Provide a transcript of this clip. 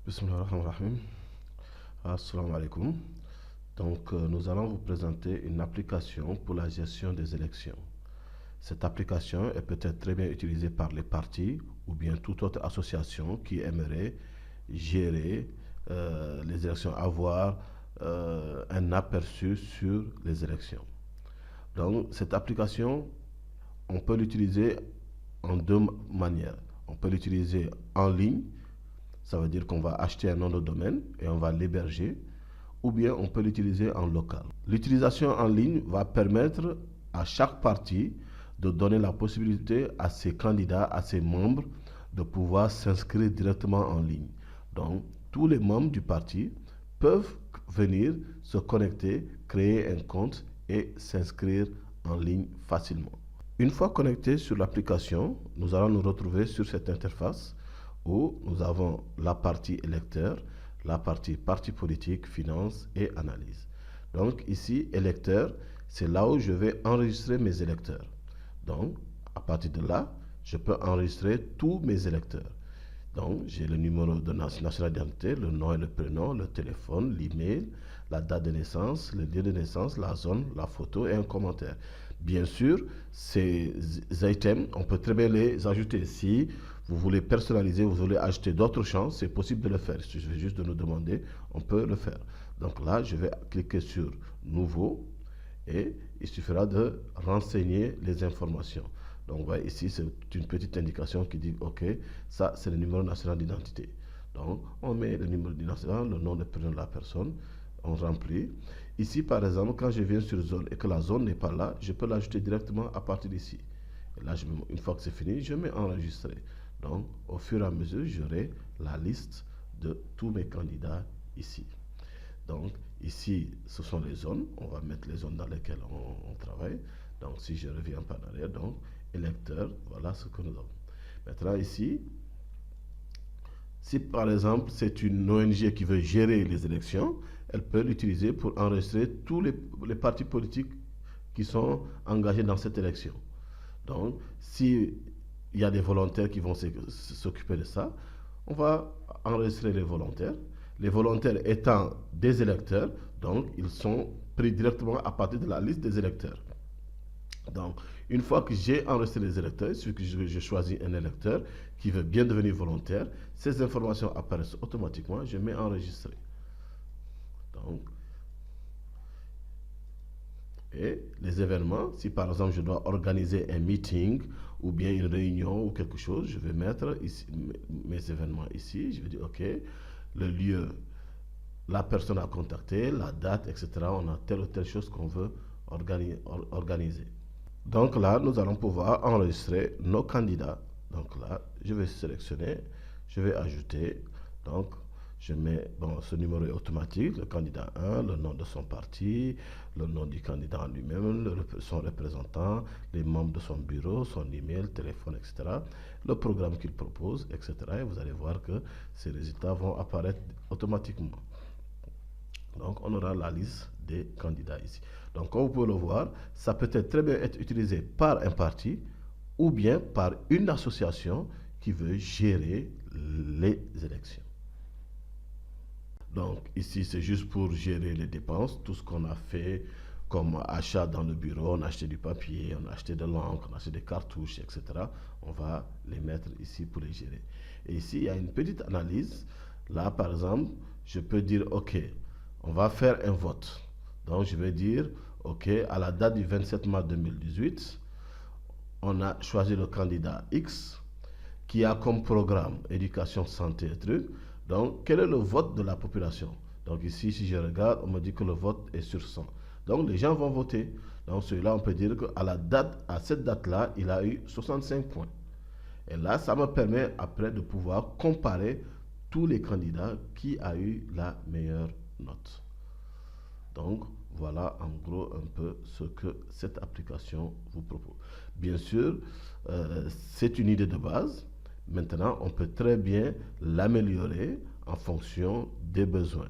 Bismillahirrahmanirrahim. Assalamu alaikum. Nous allons vous présenter une application pour la gestion des élections. Cette application est peut-être très bien utilisée par les partis ou bien toute autre association qui aimerait gérer les élections, avoir un aperçu sur les élections. Donc, cette application, on peut l'utiliser en deux manières. On peut l'utiliser en ligne, ça veut dire qu'on va acheter un nom de domaine et on va l'héberger, ou bien on peut l'utiliser en local. L'utilisation en ligne va permettre à chaque parti de donner la possibilité à ses candidats, à ses membres, de pouvoir s'inscrire directement en ligne. Donc, tous les membres du parti peuvent venir se connecter, créer un compte et s'inscrire en ligne facilement. Une fois connectés sur l'application, nous allons nous retrouver sur cette interface où nous avons la partie électeur, la partie parti politique, finance et analyse. Donc ici, électeur, c'est là où je vais enregistrer mes électeurs. Donc, à partir de là, je peux enregistrer tous mes électeurs. Donc, j'ai le numéro de nationale d'identité, le nom et le prénom, le téléphone, l'email, la date de naissance, le lieu de naissance, la zone, la photo et un commentaire. Bien sûr, ces items, on peut très bien les ajouter. Si vous voulez personnaliser, vous voulez ajouter d'autres champs, c'est possible de le faire. Il suffit juste de nous demander, on peut le faire. Donc là, je vais cliquer sur Nouveau et il suffira de renseigner les informations. Donc, vous voyez ici, c'est une petite indication qui dit, OK, ça, c'est le numéro national d'identité. Donc, on met le numéro national, le nom de prénom de la personne, on remplit. Ici, par exemple, quand je viens sur zone et que la zone n'est pas là, je peux l'ajouter directement à partir d'ici. Et là, une fois que c'est fini, je mets enregistrer. Donc, au fur et à mesure, j'aurai la liste de tous mes candidats ici. Donc, ici, ce sont les zones. On va mettre les zones dans lesquelles on travaille. Donc, si je reviens par arrière, donc, électeur, voilà ce que nous avons. Maintenant, ici, si par exemple, c'est une ONG qui veut gérer les élections, elle peut l'utiliser pour enregistrer tous les partis politiques qui sont engagés dans cette élection. Donc, s'il y a des volontaires qui vont s'occuper de ça, on va enregistrer les volontaires. Les volontaires étant des électeurs, donc ils sont pris directement à partir de la liste des électeurs. Donc, une fois que j'ai enregistré les électeurs, il suffit que je choisis un électeur qui veut bien devenir volontaire, ces informations apparaissent automatiquement, je mets enregistrer. Donc, et les événements, si par exemple je dois organiser un meeting ou bien une réunion ou quelque chose, je vais mettre ici, mes événements ici, je vais dire OK, le lieu, la personne à contacter, la date, etc. On a telle ou telle chose qu'on veut organiser. Donc là, nous allons pouvoir enregistrer nos candidats. Donc là, je vais sélectionner, je vais ajouter. Donc, je mets, bon, ce numéro est automatique, le candidat 1, le nom de son parti, le nom du candidat en lui-même, son représentant, les membres de son bureau, son email, téléphone, etc. Le programme qu'il propose, etc. Et vous allez voir que ces résultats vont apparaître automatiquement. Donc, on aura la liste des candidats ici. Donc, comme vous pouvez le voir, ça peut très bien être utilisé par un parti ou bien par une association qui veut gérer les élections. Donc, ici, c'est juste pour gérer les dépenses, tout ce qu'on a fait comme achat dans le bureau, on a acheté du papier, on a acheté de l'encre, on a acheté des cartouches, etc. On va les mettre ici pour les gérer. Et ici, il y a une petite analyse. Là, par exemple, je peux dire, OK, on va faire un vote. Donc, je vais dire, OK, à la date du 27 mars 2018, on a choisi le candidat X qui a comme programme éducation, santé et trucs. Donc, quel est le vote de la population? Donc ici, si je regarde, on me dit que le vote est sur 100. Donc, les gens vont voter. Donc, celui-là, on peut dire qu'à cette date-là, il a eu 65 points. Et là, ça me permet après de pouvoir comparer tous les candidats qui a eu la meilleure note. Donc, voilà en gros un peu ce que cette application vous propose. Bien sûr, c'est une idée de base. Maintenant, on peut très bien l'améliorer en fonction des besoins.